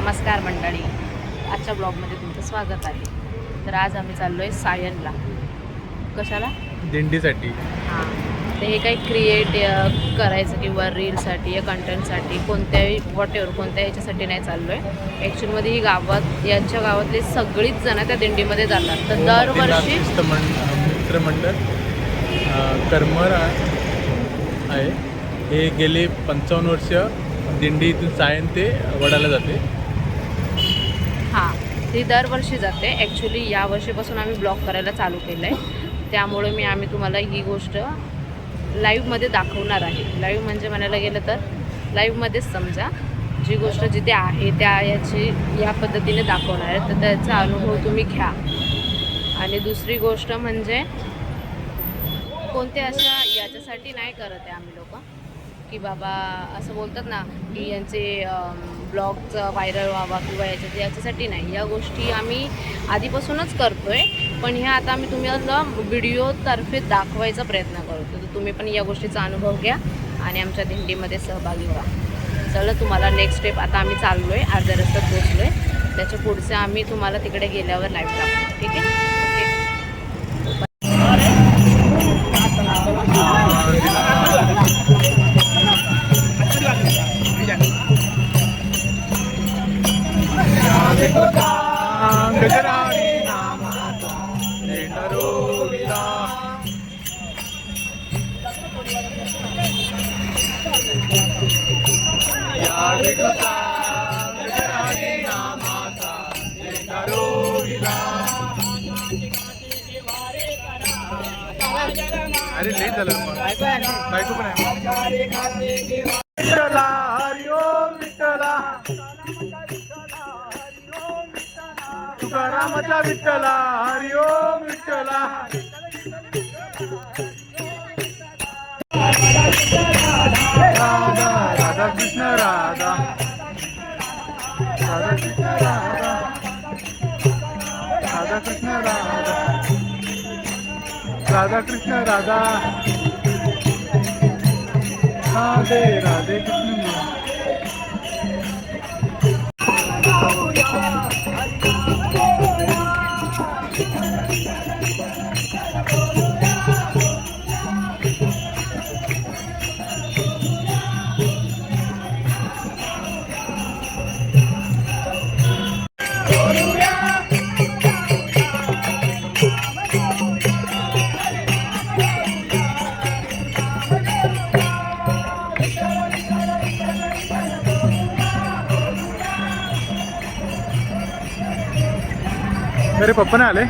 नमस्कार मंडळी, आजच्या ब्लॉगमध्ये तुमचं स्वागत आहे. तर आज आम्ही चाललो आहे सायनला. कशाला? दिंडीसाठी. हां, ते हे काही क्रिएट करायचं किंवा रीलसाठी या कंटेंटसाठी कोणत्याही कोणत्या ह्याच्यासाठी नाही चाललो आहे. ॲक्च्युअलमध्ये ही यांच्या गावातले सगळीच जण त्या दिंडीमध्ये जातात. तर दरवर्षी मित्रमंडळ करमर आहे. हे गेले 55 वर्ष दिंडीतून सायन ते वडाला जाते. हां, ती दरवर्षी जाते. ॲक्च्युली या वर्षीपासून आम्ही ब्लॉग करायला चालू केलं आहे. त्यामुळे आम्ही तुम्हाला ही गोष्ट लाईव्हमध्ये दाखवणार आहे. लाईव्ह म्हणजे म्हणायला गेलं तर लाईव्हमध्येच समजा, जी गोष्ट जिथे आहे या पद्धतीने दाखवणार आहे. तर त्याचा अनुभव तुम्ही घ्या. आणि दुसरी गोष्ट म्हणजे कोणत्या अशा याच्यासाठी नाही करत आहे आम्ही लोक की बाबा असं बोलतात ना की यांचे ब्लॉगचं व्हायरल व्हावा किंवा याच्यासाठी नाही. या गोष्टी आम्ही आधीपासूनच करतो आहे, पण ह्या आता आम्ही तुम्हाला व्हिडिओतर्फे दाखवायचा प्रयत्न करतो. तर तुम्ही पण या गोष्टीचा अनुभव घ्या आणि आमच्या दिंडीमध्ये सहभागी व्हा. चला, तुम्हाला नेक्स्ट स्टेप आता आम्ही चाललो आहे, अर्ध्या रस्त्यात पोचलो आहे. त्याच्या पुढचे आम्ही तुम्हाला तिकडे गेल्यावर लाईव्ह टाकतो. ठीक आहे? अरे लेट झालं मग. बायको पण आहे. विठ्ठला हरी ओम विठ्ठला, तुकारामाचा विठ्ठला हरी ओम विठ्ठला. राधा राधा कृष्ण राधा, राधा कृष्ण राधा, राधा कृष्ण राधा, राधा कृष्ण राधा, राधे राधे कृष्ण. मेरे पप्पा ने आले.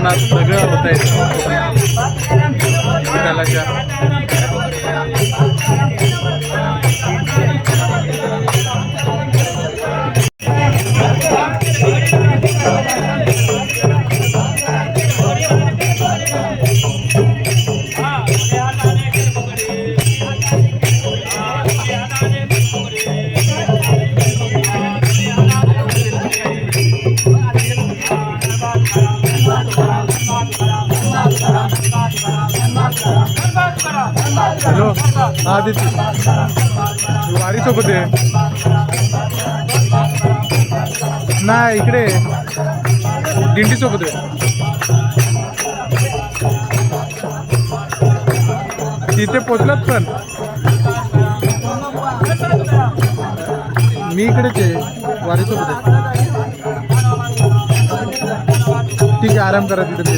कोकणात सगळं होत आहे विठ्ठलाच्या. हॅलो हा दिदी वारी सोबत आहे. नाही इकडे दिंडी सोबत आहे. तिथे पोचलात पण मी इकडेच आहे वारी सोबत आहे. ठीक आहे आराम करा तिथे.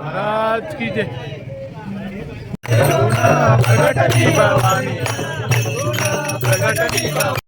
महाराज की जय. प्रगटती भवानी प्रगटती भवानी.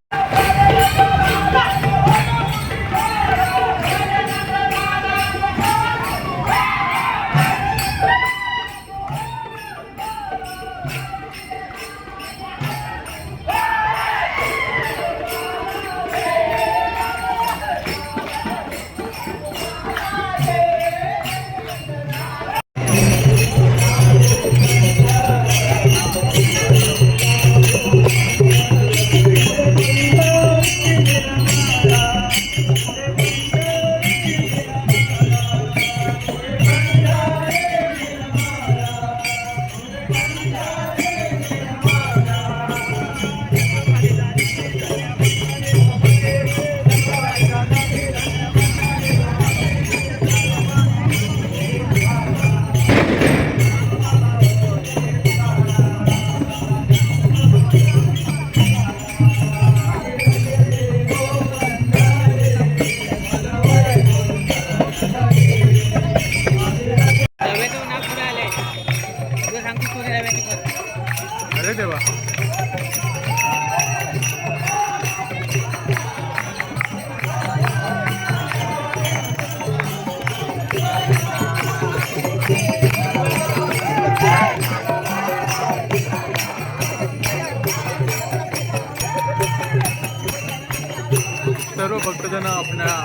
अरे देवा. सर्व भक्तजन आपल्या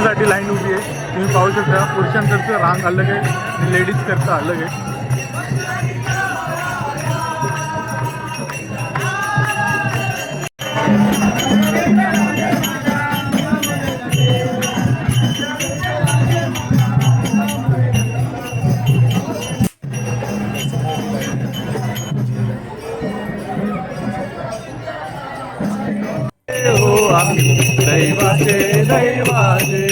साठी लाईन उभी आहे. तुम्ही पाहू शकता पुरुषांकरचं रांग अलग आहे आणि लेडीज करता अलग आहे. दैवाचे दैवाचे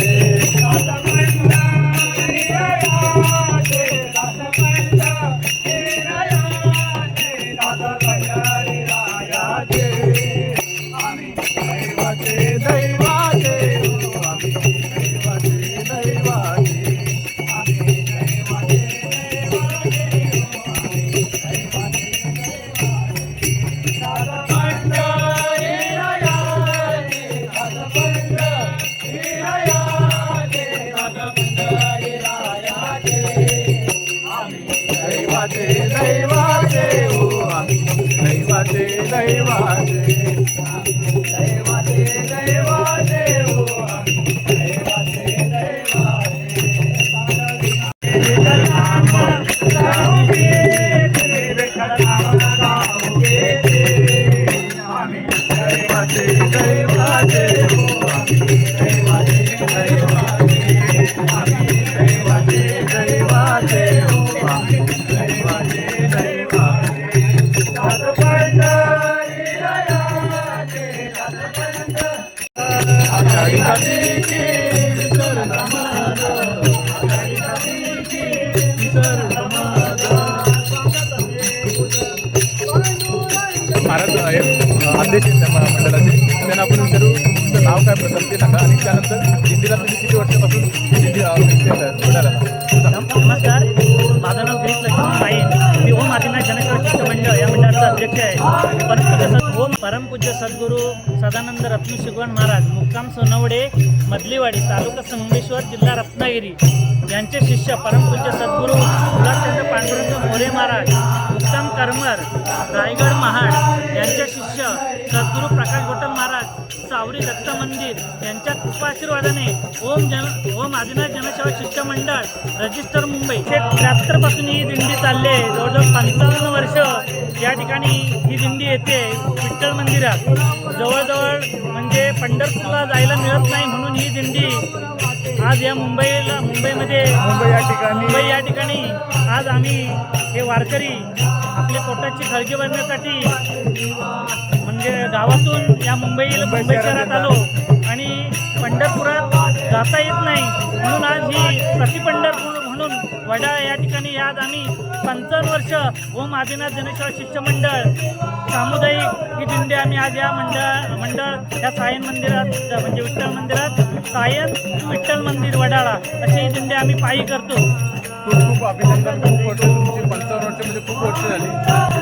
दैवाचे दैवाचे महाराज अध्यक्ष मंडळाचे त्यांना आपण विचारू तुमचं नाव काय प्रथम ते सांगा आणि त्यानंतर दिंडीला तुम्ही किती वर्षापासून दिंडी नमस्कार, माझं नाव गिरीश लक्ष्मण पाईन. मी ओम आदिनाथ जनसेवा शिष्टमंडळ या मंडळाचा अध्यक्ष आहे. परमपूज्य सद्गुरू सदानंद रत्न शिगवण महाराज मुक्काम सोनवडे मधलीवाडी तालुका संगमेश्वर जिल्हा रत्नागिरी यांचे शिष्य परमपूज्य सद्गुरू गुलाबचंद्र पांडुरंग मोरे महाराज मुक्काम करमर रायगड महाड यांचे शिष्य सद्गुरू प्रकाश गोटल महाराज सावरी दत्त मंदिर यांच्या कृपाशीर्वादाने ओम आदिनाथ जनसेवा शिष्टमंडळ रजिस्टर मुंबई 1973 पासून ही दिंडी चालली आहे. जवळजवळ 55 वर्ष या ठिकाणी ही दिंडी येते विठ्ठल मंदिरात. जवळजवळ म्हणजे पंढरपूरला जायला मिळत नाही म्हणून ही दिंडी आज या मुंबई या ठिकाणी आज आम्ही हे वारकरी आपल्या पोटाची खळगी भरण्यासाठी म्हणजे गावातून या मुंबई शहरात आलो आणि पंढरपुरात जाता येत नाही म्हणून आज ही प्रतिपंढरपूर म्हणून वडाळा या ठिकाणी आज आम्ही 55 वर्ष ओम आदिनाथ जनसेवा शिष्टमंडळ सामुदायिक ही दिंडी आम्ही आज या मंडळ या सायन मंदिरात म्हणजे विठ्ठल मंदिरात सायन विठ्ठल मंदिर वडाळा अशी ही दिंडी आम्ही पायी करतो. खूप खूप अभिनंदन. खूप वर्ष तुमची 55 वर्ष म्हणजे खूप वर्ष झाली.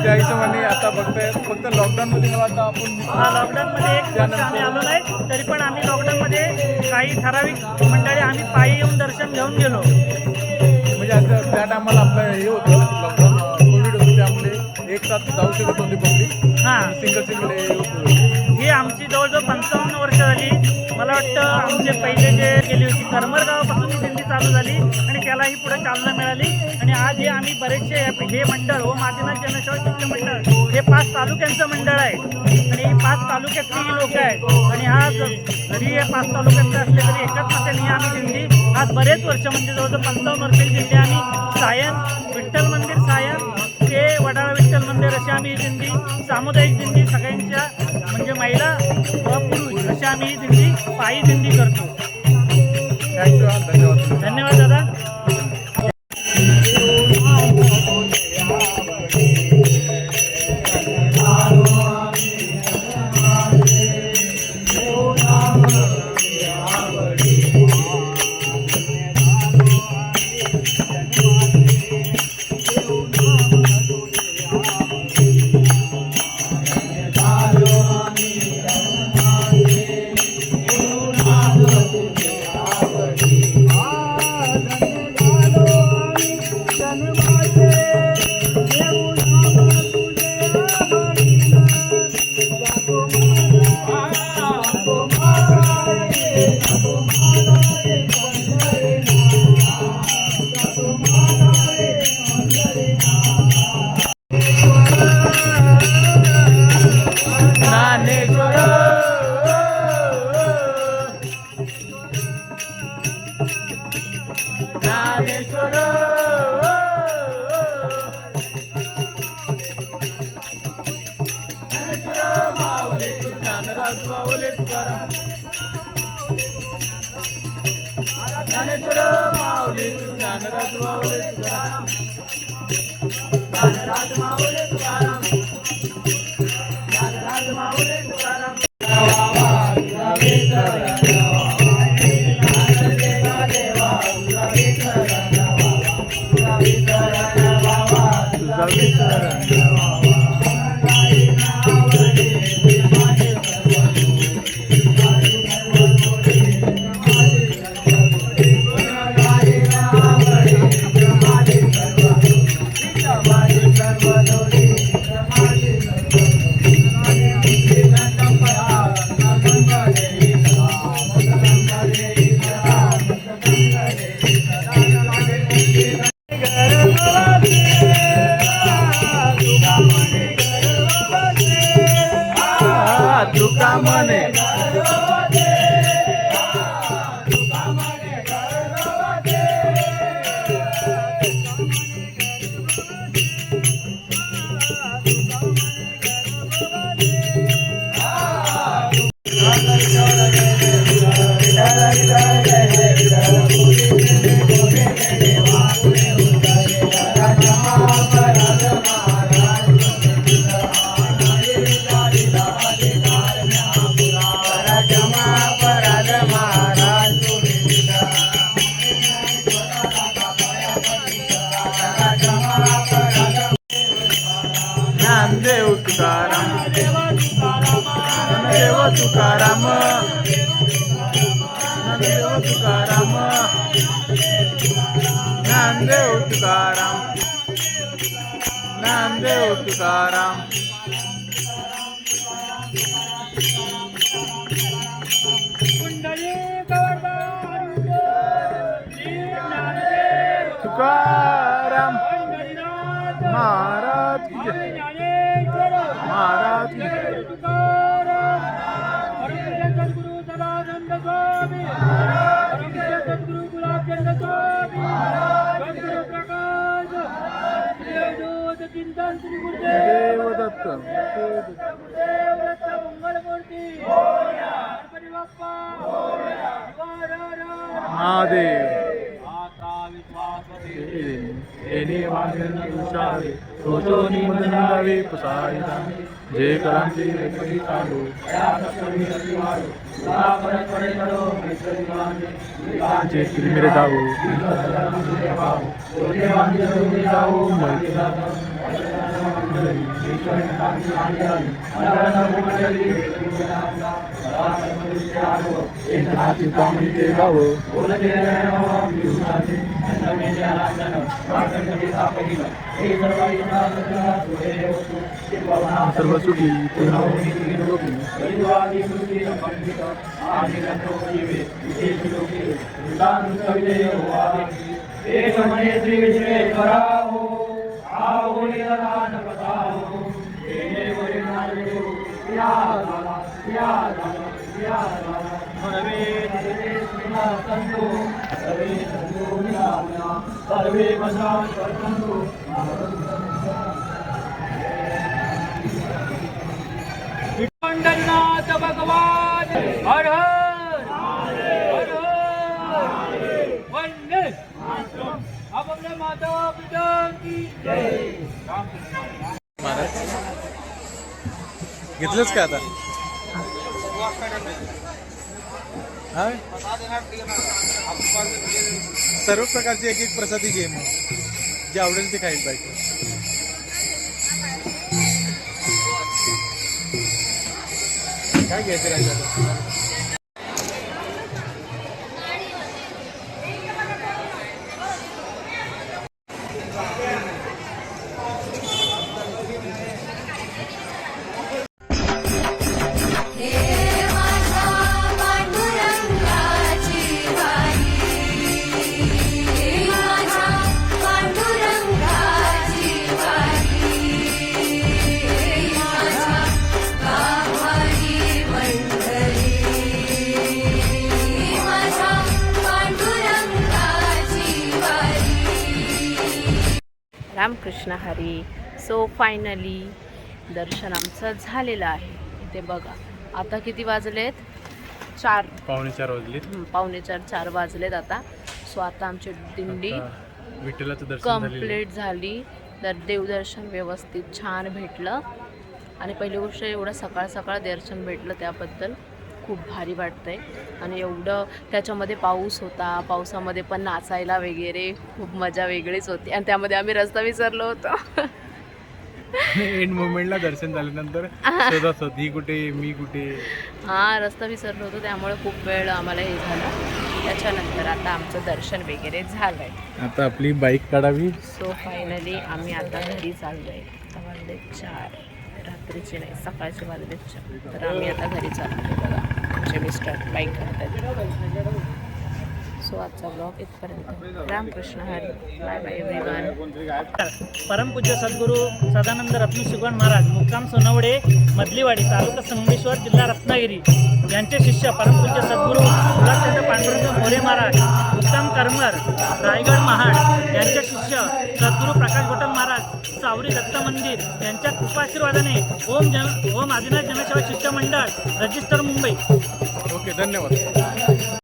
त्या हिशोबाने आता बघताय फक्त लॉकडाऊनमध्ये मला आता आपण लॉकडाऊनमध्ये 1 वर्ष आम्ही आलो नाही तरी पण आम्ही लॉकडाऊनमध्ये काही ठराविक मंडळी आम्ही पायी येऊन दर्शन घेऊन गेलो. म्हणजे आता त्या टायमाला आपलं हे होतं लॉकडाऊन कोविड होतं त्यामुळे एक साथ जाऊ शकत होते पब्लिक. हां, सिंगल ही आमची जवळजवळ 55 वर्ष झाली. मला वाटतं आमचे पहिले जे गेली होती करमर गावापासून ही दिंडी चालू झाली आणि त्यालाही पुढे चालना मिळाली आणि आज हे आम्ही बरेचसे हे मंडळ ओम आदिनाथ जनसेवा शिष्टमंडळ हे 5 तालुक्यांचं मंडळ आहे आणि 5 तालुक्यातली ही लोक आहेत आणि आज जरी हे 5 तालुक्यातले असले तरी एकाच मताने आम्ही दिंडी आज बरेच वर्ष म्हणजे जवळजवळ 55 वर्षाची दिंडी आम्ही सायन विठ्ठल मंदिर सायन ते वडाळा विठ्ठल मंदिर अशी आम्ही ही दिंडी सामुदायिक दिंडी सगळ्यांच्या म्हणजे महिला व पुरुष अशी आम्ही ही दिंडी पायी दिंडी करतो. धन्यवाद. धन्यवाद दादा. नामदेव तुकाराम नामदेव तुकाराम तुकाराम महाराज की जय महाराज की जय सद्गुरु सदानंद स्वामी सद्गुरु गुलाबचंद स्वामी सद्गुरु प्रकाश देवदूत चिंतन श्री गुरुदेव देवदत्त देवदत्त मंगलमूर्ती गणपती बाप्पा महादेव आता विश्वास एने वागन तुषारे रोजोनी मदनावे पसायदा जे करांची रेखी चालू जे मेरे जाऊ सर्व सुखी श्री विश्वेश्वरा सर्वे पंढरीनाथ भगवान हर हर हर हर वंदे आप अपने माता पिता की जय महाराज घेतलंच का आता हा सर्व प्रकारची एक एक प्रसादी घे मग जे आवडेल ते खाईल बायको काय घ्यायचं राहिलं रामकृष्ण हरी. सो फायनली दर्शन आमचं झालेलं आहे. इथे बघा आता किती वाजलेत 4 4:45 वाजले पावणे 4 वाजलेत आता. सो आता आमची दिंडी विठ्ठलाचं दर्शन झालेलं कंप्लीट झाली. तर देवदर्शन व्यवस्थित छान भेटलं आणि पहिली गोष्ट एवढं सकाळ सकाळ दर्शन भेटलं त्याबद्दल खूप भारी वाटतंय. आणि एवढं त्याच्यामध्ये पाऊस होता, पावसामध्ये पण नाचायला वगैरे खूप मजा वेगळीच होती. आणि त्यामध्ये आम्ही रस्ता विसरलो होतो. एंड मोमेंटला दर्शन झाल्यानंतर शोधत होती ही कुठे मी कुठे. हां रस्ता विसरलो होतो त्यामुळे खूप वेळ आम्हाला हे झालं. त्याच्यानंतर आता आमचं दर्शन वगैरे झालंय. आता आपली बाईक काढावी. सो फायनली आम्ही आता घरी चाललोय. आता वाजले 4 रात्रीचे नाही सकाळचे वाजले 4. तर आम्ही आता घरी चाललोय. बघा आमचे मिस्टर बाईक करतात. सो आजचा ब्लॉग इथपर्यंत. Ramkrishna Hari. Bye bye everyone. परमपूज्य सद्गुरू सदानंद रत्नशिगवान महाराज मुक्काम सोनवडे मधलीवाडी तालुका संगमेश्वर जिल्हा रत्नागिरी यांचे शिष्य परमपूज्य सद्गुरू गुलाबचंद पांडुरंग मोरे महाराज उत्तम करमर रायगड महाड यांचे शिष्य सद्गुरू प्रकाश गोटल महाराज सावरी दत्त मंदिर यांच्या कृपाशीर्वादाने ओम आदिनाथ जनसेवा शिष्टमंडळ रजिस्टर मुंबई. ओके धन्यवाद.